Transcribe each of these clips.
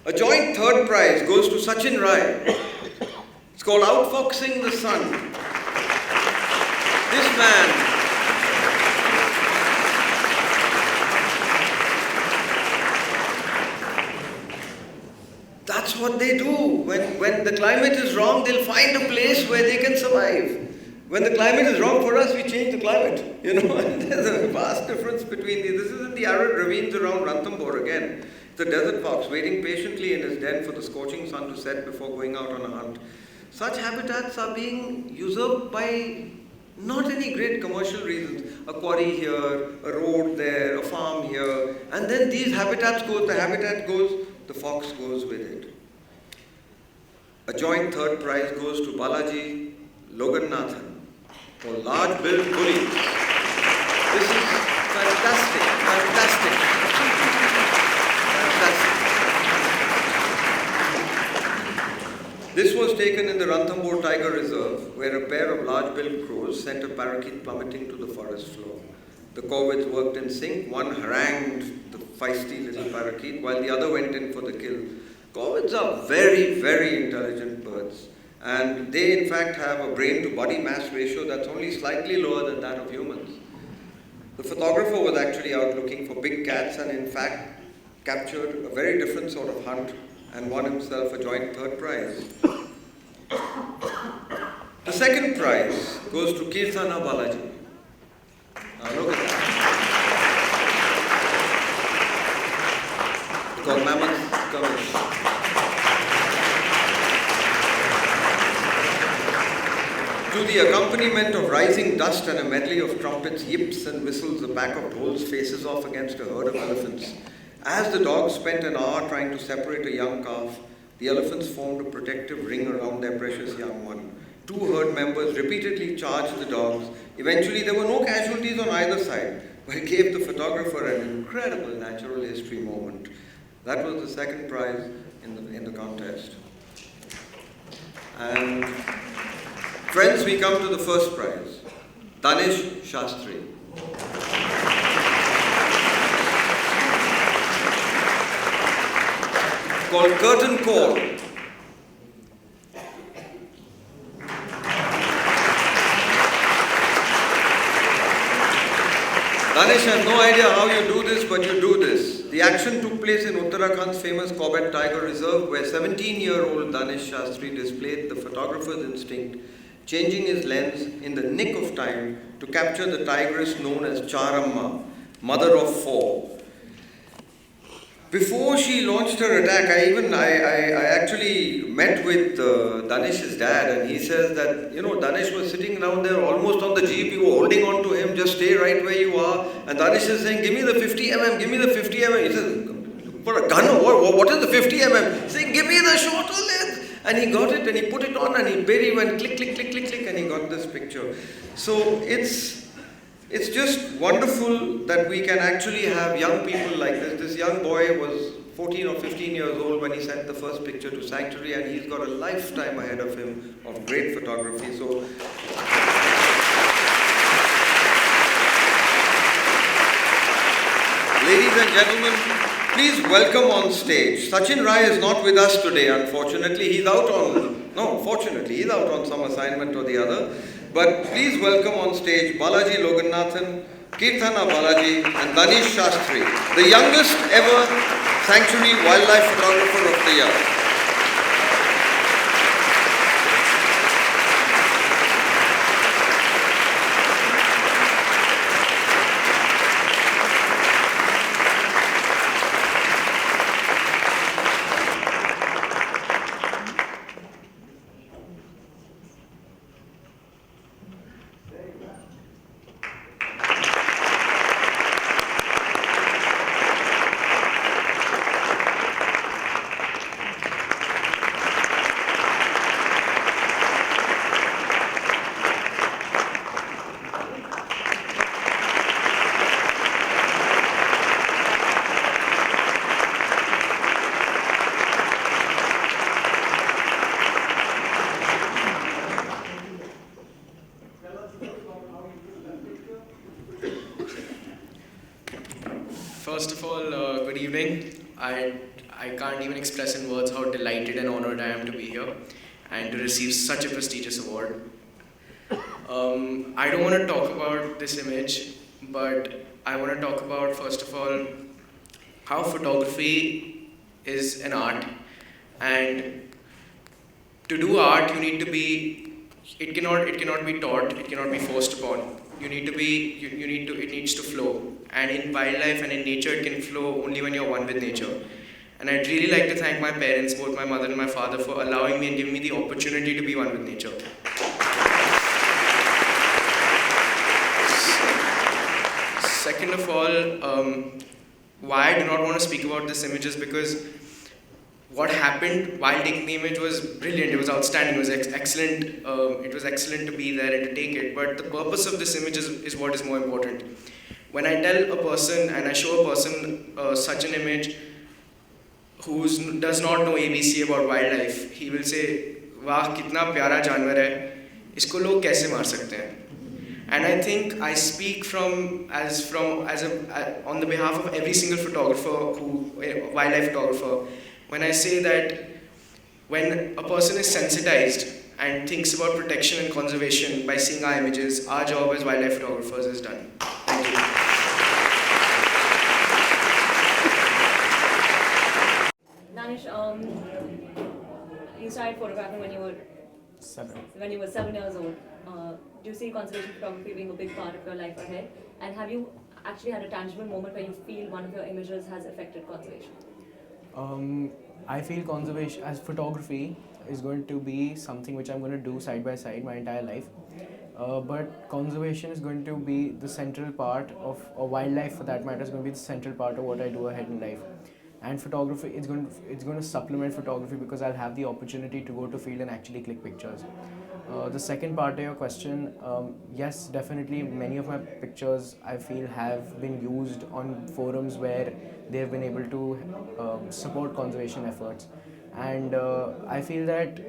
A joint third prize goes to Sachin Rai. It's called Outfoxing the Sun. This man, that's what they do. When the climate is wrong, they'll find a place where they can survive. When the climate is wrong for us, we change the climate, and there's a vast difference between these. This is in the arid ravines around Ranthambore again. It's a desert fox waiting patiently in his den for the scorching sun to set before going out on a hunt. Such habitats are being usurped by not any great commercial reasons. A quarry here, a road there, a farm here, and then these habitats go, the habitat goes, the fox goes with it. A joint third prize goes to Balaji Logannathan for large-billed bullies. This is fantastic, fantastic, fantastic. This was taken in the Ranthambore Tiger Reserve, where a pair of large-billed crows sent a parakeet plummeting to the forest floor. The corvids worked in sync. One harangued the feisty little parakeet, while the other went in for the kill. Corvids are very, very intelligent birds. And they, in fact, have a brain-to-body mass ratio that's only slightly lower than that of humans. The photographer was actually out looking for big cats and, in fact, captured a very different sort of hunt and won himself a joint third prize. The second prize goes to Kirtana Balaji. Now look at that. Because mammoths come in. To the accompaniment of rising dust and a medley of trumpets, yips and whistles, the pack of dholes faces off against a herd of elephants. As the dogs spent an hour trying to separate a young calf, the elephants formed a protective ring around their precious young one. Two herd members repeatedly charged the dogs. Eventually, there were no casualties on either side, but it gave the photographer an incredible natural history moment. That was the second prize in the contest. And friends, we come to the first prize, Danish Shastri. Called Curtain Call. Danish has no idea how you do this, but you do this. The action took place in Uttarakhand's famous Corbett Tiger Reserve, where 17-year-old Danish Shastri displayed the photographer's instinct, changing his lens in the nick of time to capture the tigress known as Charamma, mother of four. Before she launched her attack, I actually met with Danish's dad, and he says that, Danish was sitting down there almost on the jeep, you were holding on to him, just stay right where you are, and Danish is saying, give me the 50 mm, give me the 50 mm. He says, for a gun or what is the 50 mm? He's saying, give me the shorter length. And he got it, and he put it on, and he went click, click, click, click, click, and he got this picture. So it's just wonderful that we can actually have young people like this. This young boy was 14 or 15 years old when he sent the first picture to Sanctuary, and he's got a lifetime ahead of him of great photography. So, ladies and gentlemen, please welcome on stage. Sachin Rai is not with us today, unfortunately. He's out on some assignment or the other. But please welcome on stage Balaji Logannathan, Kirtana Balaji, and Danish Shastri, the youngest ever Sanctuary Wildlife Photographer of the Year. First of all, good evening. I I can't even express in words how delighted and honored I am to be here and to receive such a prestigious award. I don't want to talk about this image, but I want to talk about, first of all, how photography is an art. And to do art, you need to be, it cannot be taught, it cannot be forced upon. You need to be, you need to, it needs to flow. And in wildlife and in nature, it can flow only when you're one with nature. And I'd really like to thank my parents, both my mother and my father, for allowing me and giving me the opportunity to be one with nature. Second of all, why I do not want to speak about this image is because what happened while taking the image was brilliant. It was outstanding. It was excellent. It was excellent to be there and to take it. But the purpose of this image is what is more important. When I tell a person and I show a person such an image who does not know ABC about wildlife, he will say, "Wow, kitna pyara janwar hai. Isko log kaise maar sakte hain?" And I think I speak on the behalf of every single photographer wildlife photographer, when I say that when a person is sensitized and thinks about protection and conservation by seeing our images, our job as wildlife photographers is done. Thank you. Danish, you started photographing when you were 7 years old. Do you see conservation photography being a big part of your life ahead? And have you actually had a tangible moment where you feel one of your images has affected conservation? I feel conservation as photography is going to be something which I'm going to do side by side my entire life. But conservation is going to be the central part of, or wildlife for that matter, is going to be the central part of what I do ahead in life. And photography, it's going to supplement photography because I'll have the opportunity to go to field and actually click pictures. The second part of your question, yes, definitely many of my pictures I feel have been used on forums where they have been able to support conservation efforts. And I feel that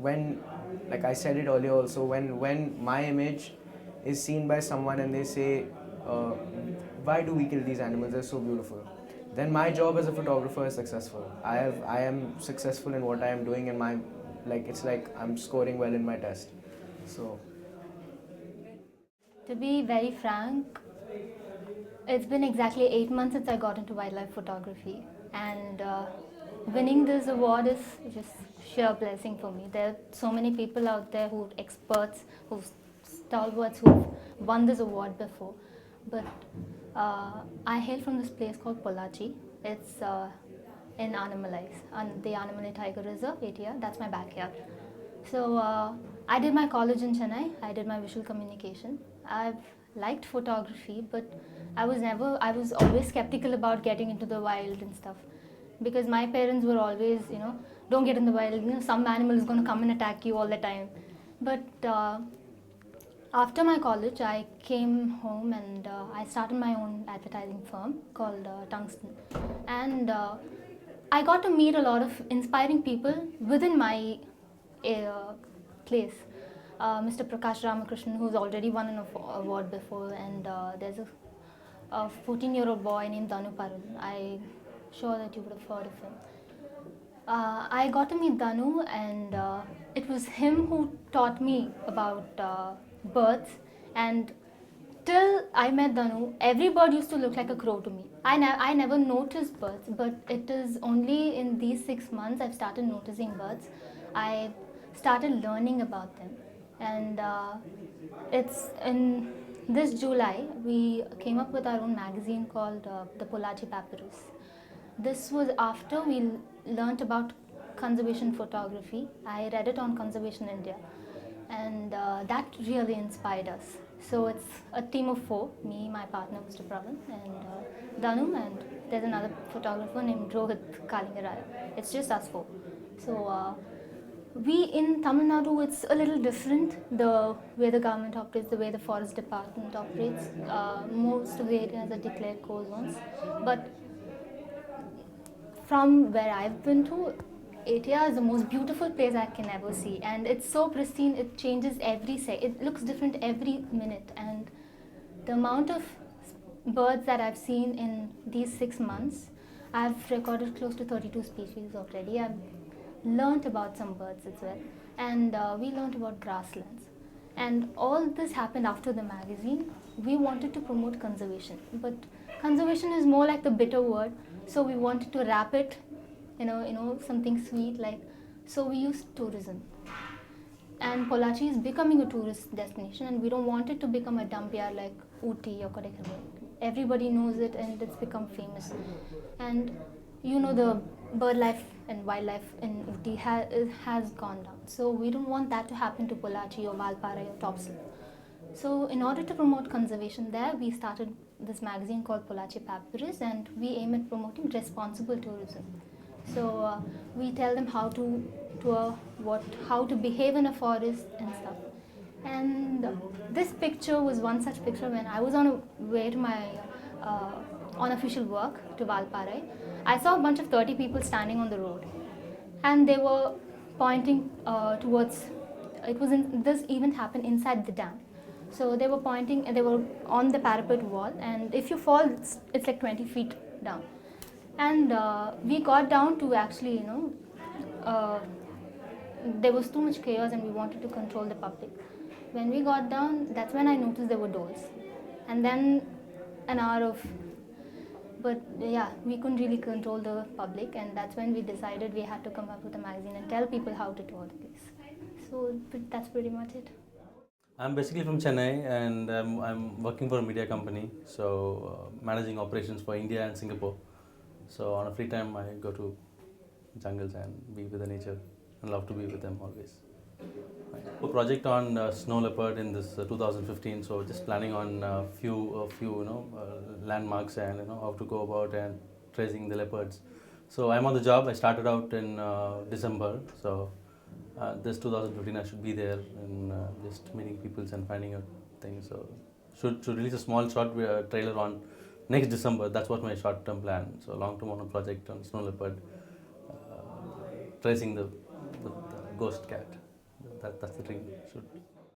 when, like I said it earlier also, when my image is seen by someone and they say, why do we kill these animals, they're so beautiful, then my job as a photographer is successful. I am successful in what I am doing, and it's like I'm scoring well in my test. So, to be very frank, it's been exactly 8 months since I got into wildlife photography, and winning this award is just sheer blessing for me. There are so many people out there who are experts, who've stalwarts, who've won this award before, but I hail from this place called Pollachi. It's in Animalais, on the Animalai Tiger Reserve, ATR. That's my backyard. So I did my college in Chennai. I did my visual communication. I've liked photography, but I was always skeptical about getting into the wild and stuff, because my parents were always, don't get in the wild. Some animal is going to come and attack you all the time. But after my college, I came home and I started my own advertising firm called Tungsten. And I got to meet a lot of inspiring people within my place. Mr. Prakash Ramakrishnan, who's already won an award before, and there's a 14-year-old boy named Danu Parul. I'm sure that you would have heard of him. I got to meet Danu, and it was him who taught me about birds. And till I met Danu, every bird used to look like a crow to me. I never noticed birds, but it is only in these 6 months I've started noticing birds. I started learning about them, and it's in this July we came up with our own magazine called the Pollachi Papyrus. This was after we learnt about conservation photography. I read it on Conservation India, and that really inspired us. So it's a team of 4, me, my partner Mr. Pravan, and Danu, and there's another photographer named Rohit Kalingaraya. It's just us 4. So we in Tamil Nadu, it's a little different, the way the government operates, the way the forest department operates. Most of the areas are declared core zones, but from where I've been to, ATR is the most beautiful place I can ever see, and it's so pristine. It changes every it looks different every minute, and the amount of birds that I've seen in these 6 months, I've recorded close to 32 species already. I've learnt about some birds as well, and we learnt about grasslands. And all this happened after the magazine. We wanted to promote conservation, but conservation is more like the bitter word. So we wanted to wrap it, something sweet like. So we used tourism. And Pollachi is becoming a tourist destination, and we don't want it to become a dump yard like Ooty or Kodaikanal. Everybody knows it, and it's become famous. And the bird life and wildlife in Ooty has gone down. So we don't want that to happen to Pollachi or Valparai or Topsail. So in order to promote conservation there, we started this magazine called Pollachi Papyrus, and we aim at promoting responsible tourism. So we tell them how to tour, how to behave in a forest and stuff. And this picture was one such picture when I was on a way to my unofficial work to Valparai. I saw a bunch of 30 people standing on the road, and they were pointing towards. This event happened inside the dam. So they were pointing, and they were on the parapet wall, and if you fall, it's like 20 feet down. And we got down to actually, there was too much chaos and we wanted to control the public. When we got down, that's when I noticed there were dolls. And then an hour of, but yeah, we couldn't really control the public, and that's when we decided we had to come up with a magazine and tell people how to tour the place. So that's pretty much it. I'm basically from Chennai, and I'm working for a media company, so managing operations for India and Singapore. So on a free time, I go to jungles and be with the nature, and love to be with them always. A project on snow leopard in this 2015. So just planning on a few landmarks and how to go about and tracing the leopards. So I'm on the job. I started out in December. So this 2015 I should be there and just meeting people and finding out things. So should release a small short trailer on next December. That's what my short-term plan. So long-term on a project on snow leopard, tracing the ghost cat. That's the dream. Should.